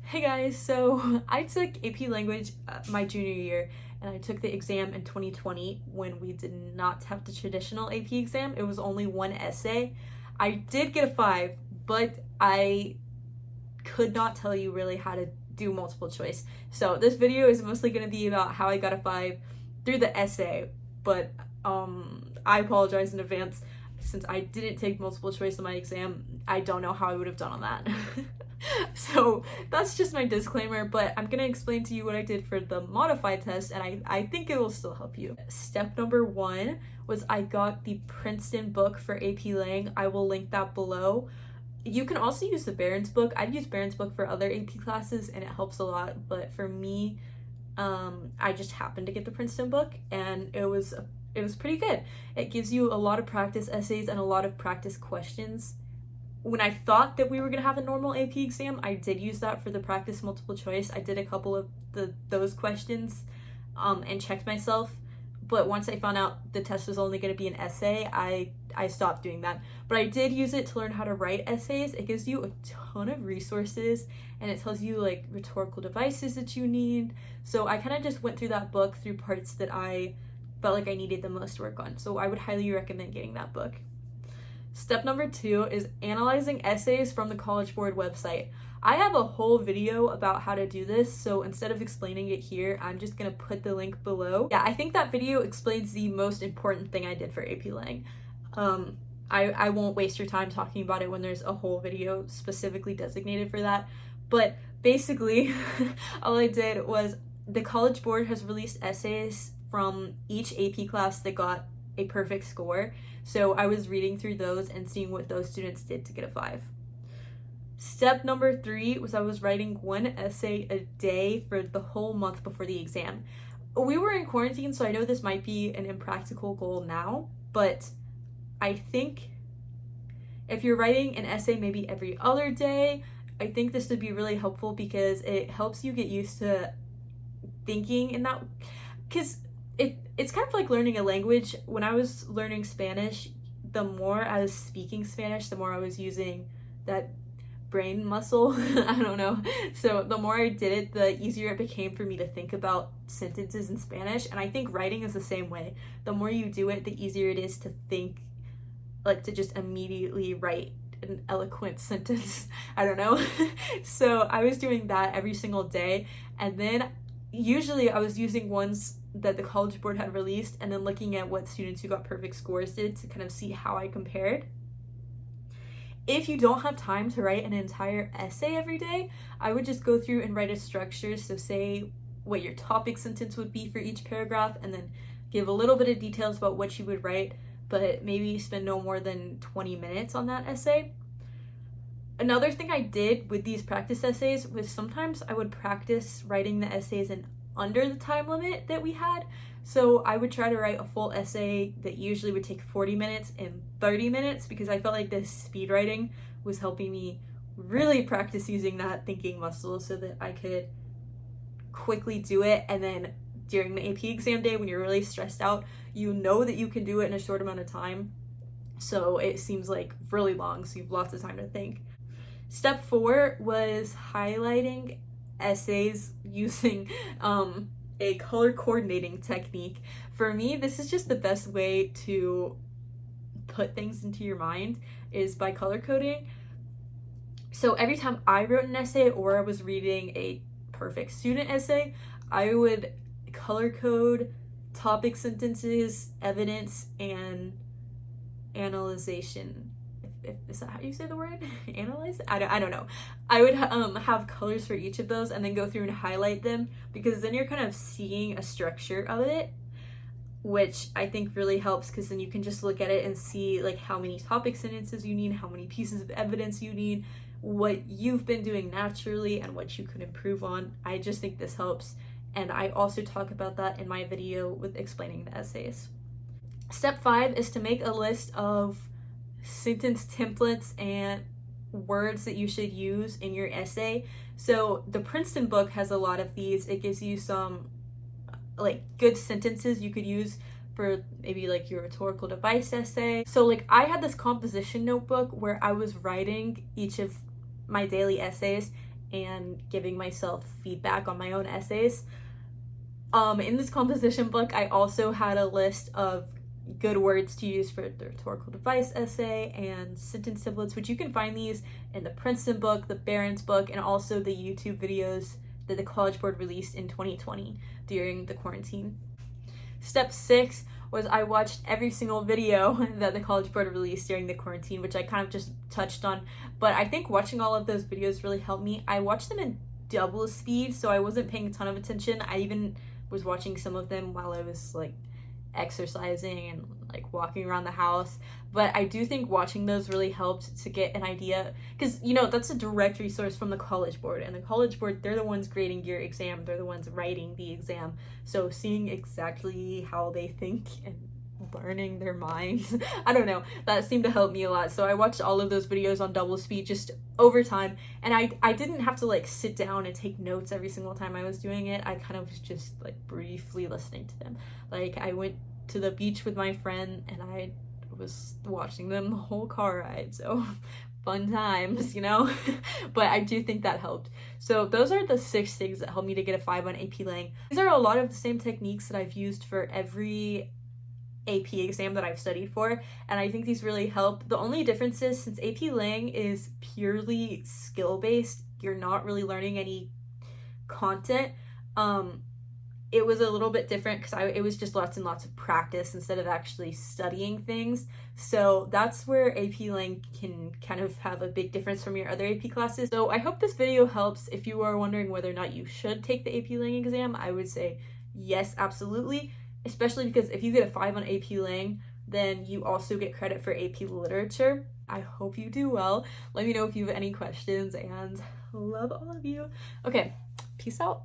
Hey guys, so I took AP Language my junior year, and I took the exam in 2020 when we did not have the traditional AP exam. It was only one essay. I did get a 5, but I could not tell you really how to do multiple choice. So this video is mostly going to be about how I got a 5 through the essay, but I apologize in advance since I didn't take multiple choice in my exam. I don't know how I would have done on that. So that's just my disclaimer, but I'm gonna explain to you what I did for the modified test, and I think it will still help you. Step number 1 was I got the Princeton book for AP Lang. I will link that below. You can also use the BARRON'S book. I've used BARRON'S book for other AP classes and it helps a lot, but for me, I just happened to get the Princeton book and it was pretty good. It gives you a lot of practice essays and a lot of practice questions. When I thought that we were gonna have a normal AP exam, I did use that for the practice multiple choice. I did a couple of those questions and checked myself, but once I found out the test was only gonna be an essay, I stopped doing that. But I did use it to learn how to write essays. It gives you a ton of resources and it tells you like rhetorical devices that you need. So I kind of just went through that book through parts that I felt like I needed the most work on. So I would highly recommend getting that book. Step number 2 is analyzing essays from the College Board website. I have a whole video about how to do this, so instead of explaining it here, I'm just gonna put the link below. Yeah, I think that video explains the most important thing I did for AP Lang. I won't waste your time talking about it when there's a whole video specifically designated for that, but basically all I did was the College Board has released essays from each AP class that got a perfect score. So I was reading through those and seeing what those students did to get a 5. Step number 3 was I was writing one essay a day for the whole month before the exam. We were in quarantine, so I know this might be an impractical goal now, but I think if you're writing an essay maybe every other day, I think this would be really helpful because it helps you get used to thinking in that, because it's kind of like learning a language. When I was learning Spanish, the more I was speaking Spanish, the more I was using that brain muscle. I don't know. So the more I did it, the easier it became for me to think about sentences in Spanish. And I think writing is the same way. The more you do it, the easier it is to think, like to just immediately write an eloquent sentence. I don't know. So I was doing that every single day. And then usually I was using ones that the College Board had released and then looking at what students who got perfect scores did to kind of see how I compared. If you don't have time to write an entire essay every day, I would just go through and write a structure. So say what your topic sentence would be for each paragraph and then give a little bit of details about what you would write, but maybe spend no more than 20 minutes on that essay. Another thing I did with these practice essays was sometimes I would practice writing the essays in under the time limit that we had. So I would try to write a full essay that usually would take 40 minutes in 30 minutes because I felt like this speed writing was helping me really practice using that thinking muscle so that I could quickly do it. And then during the AP exam day, when you're really stressed out, you know that you can do it in a short amount of time. So it seems like really long, so you have lots of time to think. Step 4 was highlighting essays using a color coordinating technique. For me, this is just the best way to put things into your mind is by color coding. So every time I wrote an essay or I was reading a perfect student essay, I would color code topic sentences, evidence, and analyzation. Is that how you say the word? Analyze? I don't know. I would have colors for each of those and then go through and highlight them because then you're kind of seeing a structure of it, which I think really helps because then you can just look at it and see like how many topic sentences you need, how many pieces of evidence you need, what you've been doing naturally and what you could improve on. I just think this helps, and I also talk about that in my video with explaining the essays. Step 5 is to make a list of sentence templates and words that you should use in your essay. So the Princeton book has a lot of these. It gives you some like good sentences you could use for maybe like your rhetorical device essay. So like I had this composition notebook where I was writing each of my daily essays and giving myself feedback on my own essays. In this composition book, I also had a list of good words to use for the rhetorical device essay and sentence templates, which you can find these in the Princeton book, the Barron's book, and also the YouTube videos that the College Board released in 2020 during the quarantine. Step 6 was I watched every single video that the College Board released during the quarantine, which I kind of just touched on, but I think watching all of those videos really helped me. I watched them in double speed, so I wasn't paying a ton of attention. I even was watching some of them while I was like exercising and like walking around the house, but I do think watching those really helped to get an idea, because you know that's a direct resource from the College Board, and the College Board, they're the ones grading your exam, they're the ones writing the exam, so seeing exactly how they think and learning their minds I don't know, that seemed to help me a lot. So I watched all of those videos on double speed just over time, and I didn't have to like sit down and take notes every single time I was doing it. I kind of was just like briefly listening to them. Like I went to the beach with my friend and I was watching them the whole car ride, so fun times, you know. But I do think that helped. So those are the 6 things that helped me to get a 5 on AP Lang. These are a lot of the same techniques that I've used for every AP exam that I've studied for, and I think these really help. The only difference is, since AP Lang is purely skill-based, you're not really learning any content. It was a little bit different because it was just lots and lots of practice instead of actually studying things. So that's where AP Lang can kind of have a big difference from your other AP classes. So I hope this video helps. If you are wondering whether or not you should take the AP Lang exam, I would say yes, absolutely. Especially because if you get a 5 on AP Lang, then you also get credit for AP Literature. I hope you do well. Let me know if you have any questions, and love all of you. Okay, peace out.